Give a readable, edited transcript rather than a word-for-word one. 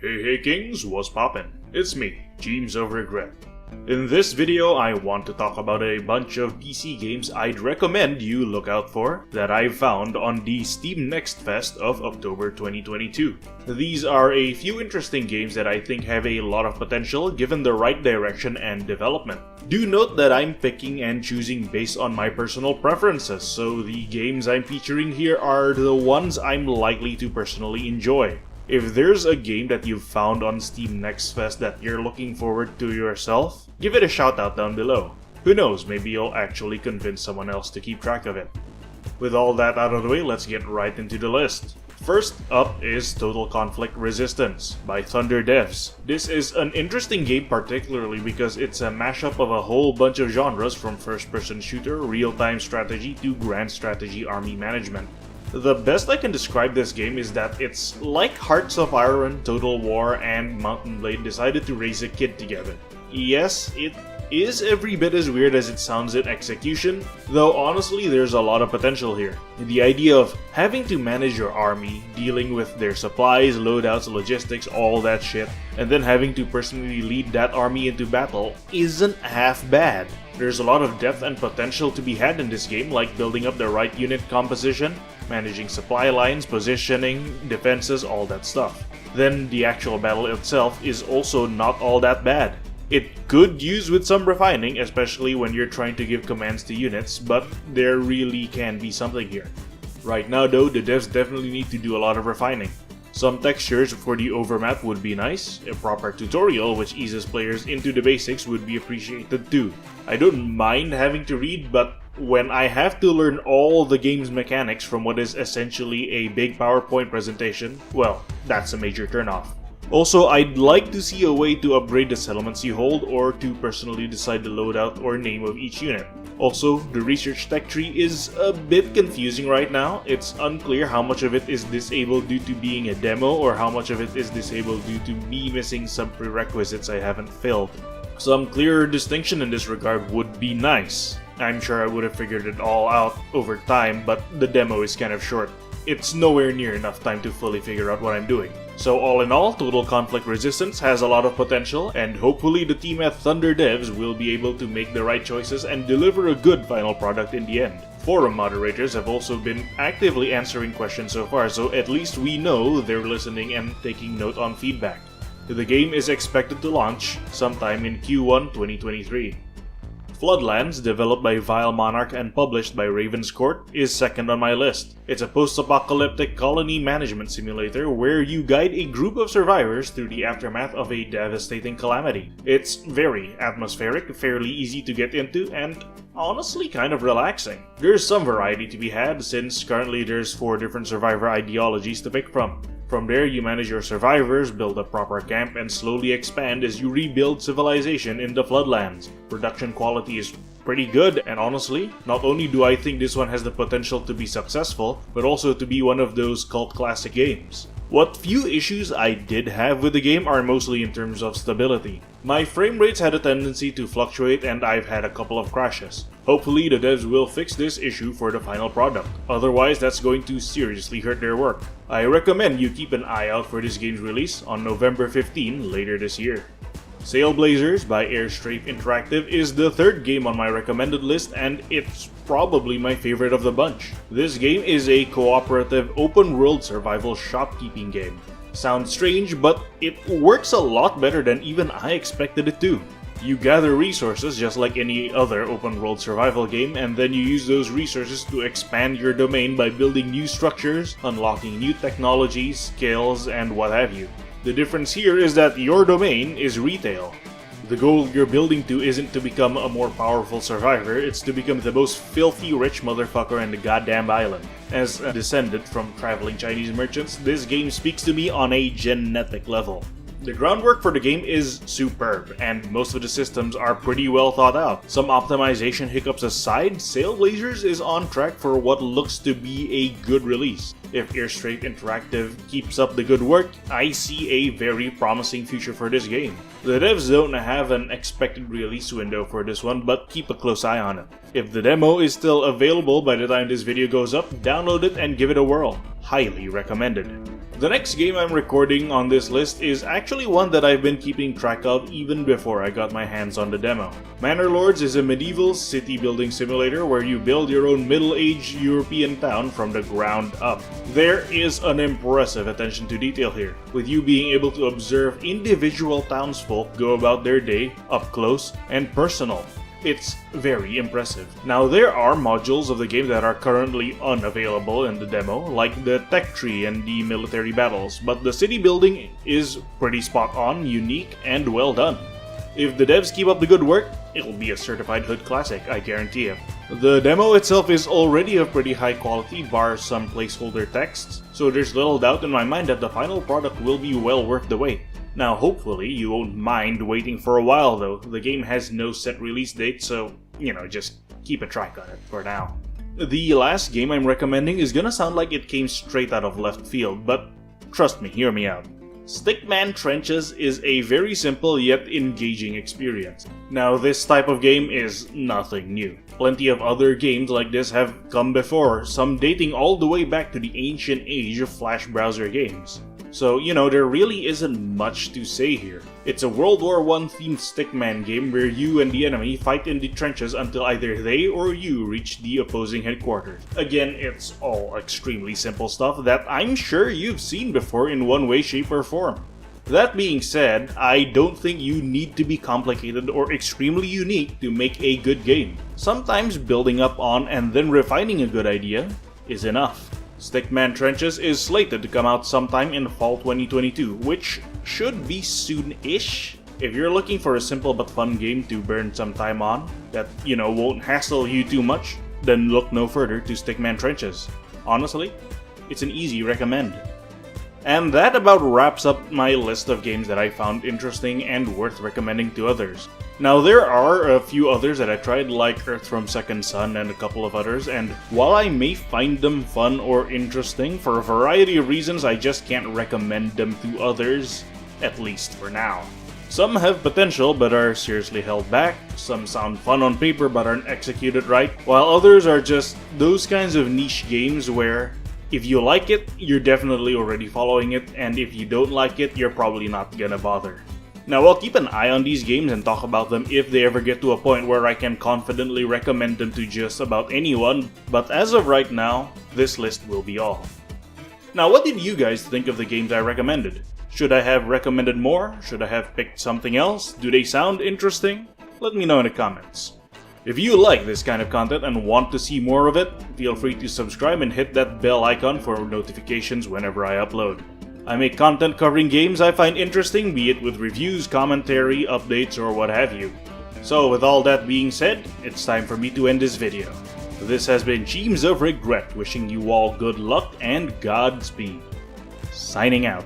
Hey Kings, what's poppin'? It's me, James of Regret. In this video, I want to talk about a bunch of PC games I'd recommend you look out for that I've found on the Steam Next Fest of October 2022. These are a few interesting games that I think have a lot of potential given the right direction and development. Do note that I'm picking and choosing based on my personal preferences, so the games I'm featuring here are the ones I'm likely to personally enjoy. If there's a game that you've found on Steam Next Fest that you're looking forward to yourself, give it a shout out down below. Who knows, maybe you'll actually convince someone else to keep track of it. With all that out of the way, let's get right into the list. First up is Total Conflict Resistance by Thunder Devs. This is an interesting game particularly because it's a mashup of a whole bunch of genres from first-person shooter, real-time strategy to grand strategy army management. The best I can describe this game is that it's like Hearts of Iron, Total War, and Mountain Blade decided to raise a kid together. Yes, it is every bit as weird as it sounds in execution, though honestly there's a lot of potential here. The idea of having to manage your army, dealing with their supplies, loadouts, logistics, all that shit, and then having to personally lead that army into battle isn't half bad. There's a lot of depth and potential to be had in this game, like building up the right unit composition, managing supply lines, positioning, defenses, all that stuff. Then the actual battle itself is also not all that bad. It could use with some refining, especially when you're trying to give commands to units, but there really can be something here. Right now though, the devs definitely need to do a lot of refining. Some textures for the overmap would be nice, a proper tutorial which eases players into the basics would be appreciated too. I don't mind having to read, but when I have to learn all the game's mechanics from what is essentially a big PowerPoint presentation, well, that's a major turnoff. Also, I'd like to see a way to upgrade the settlements you hold or to personally decide the loadout or name of each unit. Also, the research tech tree is a bit confusing right now. It's unclear how much of it is disabled due to being a demo or how much of it is disabled due to me missing some prerequisites I haven't filled. Some clearer distinction in this regard would be nice. I'm sure I would have figured it all out over time, but the demo is kind of short. It's nowhere near enough time to fully figure out what I'm doing. So all in all, Total Conflict Resistance has a lot of potential, and hopefully the team at Thunder Devs will be able to make the right choices and deliver a good final product in the end. Forum moderators have also been actively answering questions so far, so at least we know they're listening and taking note on feedback. The game is expected to launch sometime in Q1 2023. Floodlands, developed by Vile Monarch and published by Raven's Court, is second on my list. It's a post-apocalyptic colony management simulator where you guide a group of survivors through the aftermath of a devastating calamity. It's very atmospheric, fairly easy to get into, and honestly kind of relaxing. There's some variety to be had since currently there's 4 different survivor ideologies to pick from. From there, you manage your survivors, build a proper camp, and slowly expand as you rebuild civilization in the Floodlands. Production quality is pretty good, and honestly, not only do I think this one has the potential to be successful, but also to be one of those cult classic games. What few issues I did have with the game are mostly in terms of stability. My frame rates had a tendency to fluctuate and I've had a couple of crashes. Hopefully the devs will fix this issue for the final product, otherwise that's going to seriously hurt their work. I recommend you keep an eye out for this game's release on November 15 later this year. Sailblazers by Airstrafe Interactive is the third game on my recommended list, and it's probably my favorite of the bunch. This game is a cooperative open-world survival shopkeeping game. Sounds strange, but it works a lot better than even I expected it to. You gather resources just like any other open-world survival game, and then you use those resources to expand your domain by building new structures, unlocking new technologies, skills, and what have you. The difference here is that your domain is retail. The goal you're building to isn't to become a more powerful survivor, it's to become the most filthy rich motherfucker in the goddamn island. As a descendant from traveling Chinese merchants, this game speaks to me on a genetic level. The groundwork for the game is superb, and most of the systems are pretty well thought out. Some optimization hiccups aside, Sailblazers is on track for what looks to be a good release. If Airstrafe Interactive keeps up the good work, I see a very promising future for this game. The devs don't have an expected release window for this one, but keep a close eye on it. If the demo is still available by the time this video goes up, download it and give it a whirl. Highly recommended. The next game I'm recording on this list is actually one that I've been keeping track of even before I got my hands on the demo. Manorlords is a medieval city building simulator where you build your own middle-aged European town from the ground up. There is an impressive attention to detail here, with you being able to observe individual townsfolk go about their day up close and personal. It's very impressive. Now, there are modules of the game that are currently unavailable in the demo, like the tech tree and the military battles, but the city building is pretty spot on, unique, and well done. If the devs keep up the good work, it'll be a certified hood classic, I guarantee you. The demo itself is already of pretty high quality, bar some placeholder texts, so there's little doubt in my mind that the final product will be well worth the wait. Now, hopefully, you won't mind waiting for a while though. The game has no set release date, so, just keep a track on it for now. The last game I'm recommending is gonna sound like it came straight out of left field, but trust me, hear me out. Stickman Trenches is a very simple yet engaging experience. Now, this type of game is nothing new. Plenty of other games like this have come before, some dating all the way back to the ancient age of Flash browser games. So, there really isn't much to say here. It's a World War I themed stickman game where you and the enemy fight in the trenches until either they or you reach the opposing headquarters. Again, it's all extremely simple stuff that I'm sure you've seen before in one way, shape, or form. That being said, I don't think you need to be complicated or extremely unique to make a good game. Sometimes building up on and then refining a good idea is enough. Stickman Trenches is slated to come out sometime in fall 2022, which should be soon-ish. If you're looking for a simple but fun game to burn some time on, that, won't hassle you too much, then look no further to Stickman Trenches. Honestly, it's an easy recommend. And that about wraps up my list of games that I found interesting and worth recommending to others. Now, there are a few others that I tried, like Earth from Second Sun and a couple of others, and while I may find them fun or interesting, for a variety of reasons I just can't recommend them to others, at least for now. Some have potential but are seriously held back, some sound fun on paper but aren't executed right, while others are just those kinds of niche games where if you like it, you're definitely already following it, and if you don't like it, you're probably not gonna bother. Now, I'll keep an eye on these games and talk about them if they ever get to a point where I can confidently recommend them to just about anyone, but as of right now, this list will be all. Now, what did you guys think of the games I recommended? Should I have recommended more? Should I have picked something else? Do they sound interesting? Let me know in the comments. If you like this kind of content and want to see more of it, feel free to subscribe and hit that bell icon for notifications whenever I upload. I make content covering games I find interesting, be it with reviews, commentary, updates, or what have you. So with all that being said, it's time for me to end this video. This has been James of Regret, wishing you all good luck and Godspeed. Signing out.